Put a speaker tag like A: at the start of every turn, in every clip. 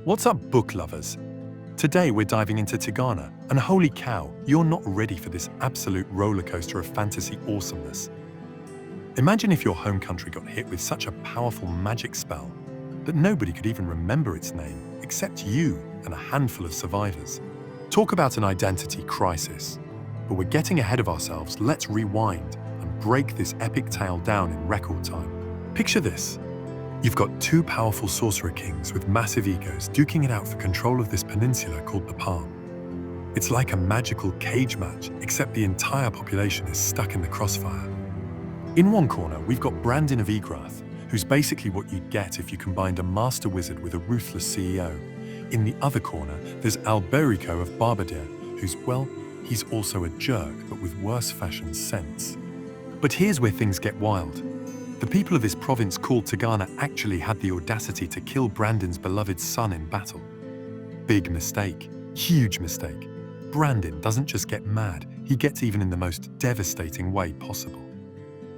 A: What's up, book lovers? Today we're diving into Tigana, and holy cow, you're not ready for this absolute rollercoaster of fantasy awesomeness. Imagine if your home country got hit with such a powerful magic spell that nobody could even remember its name except you and a handful of survivors. Talk about an identity crisis. But we're getting ahead of ourselves. Let's rewind and break this epic tale down in record time. Picture this. You've got two powerful sorcerer kings with massive egos duking it out for control of this peninsula called the Palm. It's like a magical cage match, except the entire population is stuck in the crossfire. In one corner, we've got Brandon of Egrath, who's basically what you'd get if you combined a master wizard with a ruthless CEO. In the other corner, there's Alberico of Barbadir, who's, well, he's also a jerk, but with worse fashion sense. But here's where things get wild. The people of this province called Tigana actually had the audacity to kill Brandon's beloved son in battle. Big mistake. Huge mistake. Brandon doesn't just get mad, he gets even in the most devastating way possible.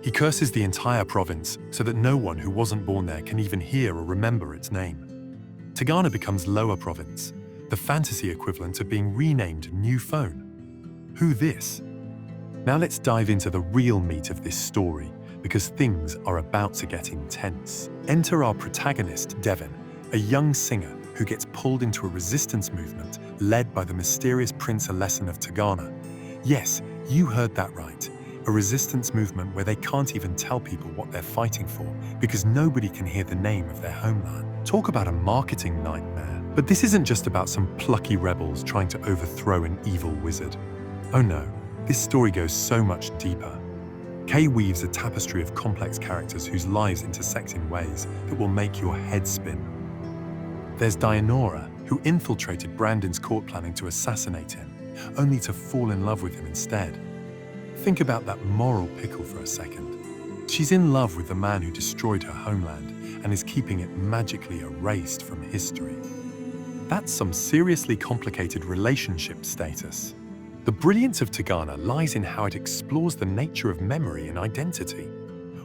A: He curses the entire province so that no one who wasn't born there can even hear or remember its name. Tigana becomes Lower Province, the fantasy equivalent of being renamed New Phone. Who this? Now let's dive into the real meat of this story, because things are about to get intense. Enter our protagonist, Devon, a young singer who gets pulled into a resistance movement led by the mysterious Prince Alessan of Tigana. Yes, you heard that right. A resistance movement where they can't even tell people what they're fighting for because nobody can hear the name of their homeland. Talk about a marketing nightmare. But this isn't just about some plucky rebels trying to overthrow an evil wizard. Oh no, this story goes so much deeper. Kay weaves a tapestry of complex characters whose lives intersect in ways that will make your head spin. There's Dianora, who infiltrated Brandon's court planning to assassinate him, only to fall in love with him instead. Think about that moral pickle for a second. She's in love with the man who destroyed her homeland and is keeping it magically erased from history. That's some seriously complicated relationship status. The brilliance of Tigana lies in how it explores the nature of memory and identity.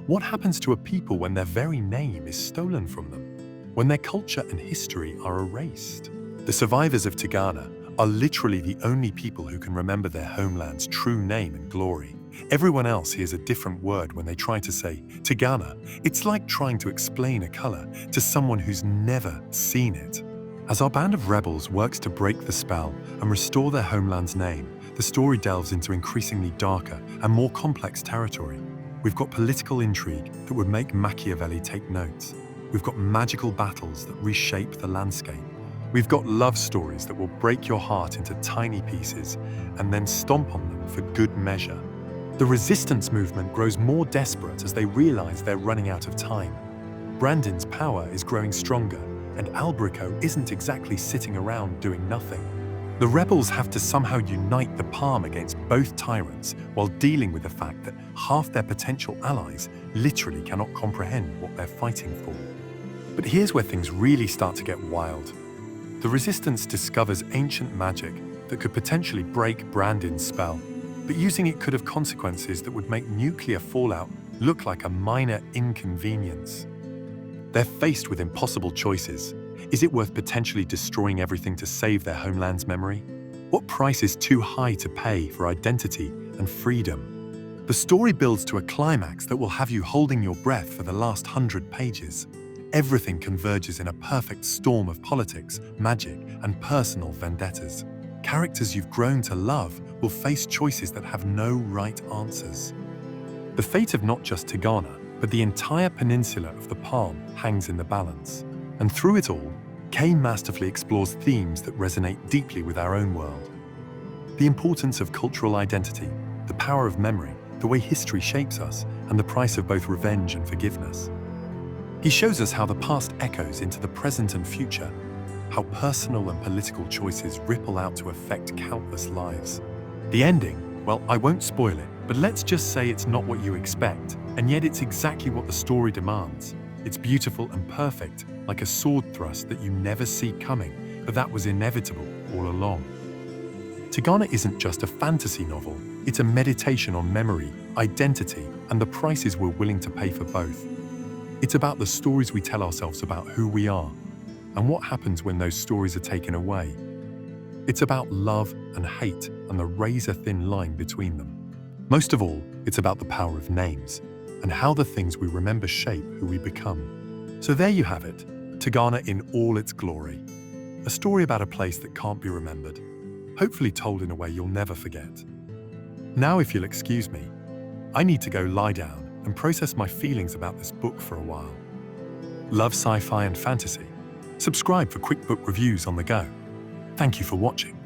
A: What happens to a people when their very name is stolen from them? When their culture and history are erased? The survivors of Tigana are literally the only people who can remember their homeland's true name and glory. Everyone else hears a different word when they try to say Tigana. It's like trying to explain a color to someone who's never seen it. As our band of rebels works to break the spell and restore their homeland's name, the story delves into increasingly darker and more complex territory. We've got political intrigue that would make Machiavelli take notes. We've got magical battles that reshape the landscape. We've got love stories that will break your heart into tiny pieces and then stomp on them for good measure. The resistance movement grows more desperate as they realize they're running out of time. Brandon's power is growing stronger, and Alberico isn't exactly sitting around doing nothing. The rebels have to somehow unite the Palm against both tyrants while dealing with the fact that half their potential allies literally cannot comprehend what they're fighting for. But here's where things really start to get wild. The Resistance discovers ancient magic that could potentially break Brandon's spell, but using it could have consequences that would make nuclear fallout look like a minor inconvenience. They're faced with impossible choices. Is it worth potentially destroying everything to save their homeland's memory? What price is too high to pay for identity and freedom? The story builds to a climax that will have you holding your breath for the last 100 pages. Everything converges in a perfect storm of politics, magic, and personal vendettas. Characters you've grown to love will face choices that have no right answers. The fate of not just Tigana, but the entire peninsula of the Palm hangs in the balance. And through it all, Kay masterfully explores themes that resonate deeply with our own world. The importance of cultural identity, the power of memory, the way history shapes us, and the price of both revenge and forgiveness. He shows us how the past echoes into the present and future, how personal and political choices ripple out to affect countless lives. The ending, well, I won't spoil it, but let's just say it's not what you expect, and yet it's exactly what the story demands. It's beautiful and perfect, like a sword thrust that you never see coming, but that was inevitable all along. Tigana isn't just a fantasy novel, it's a meditation on memory, identity, and the prices we're willing to pay for both. It's about the stories we tell ourselves about who we are, and what happens when those stories are taken away. It's about love and hate and the razor-thin line between them. Most of all, it's about the power of names and how the things we remember shape who we become. So there you have it, Tigana in all its glory. A story about a place that can't be remembered, hopefully told in a way you'll never forget. Now, if you'll excuse me, I need to go lie down and process my feelings about this book for a while. Love sci-fi and fantasy? Subscribe for quick book reviews on the go. Thank you for watching.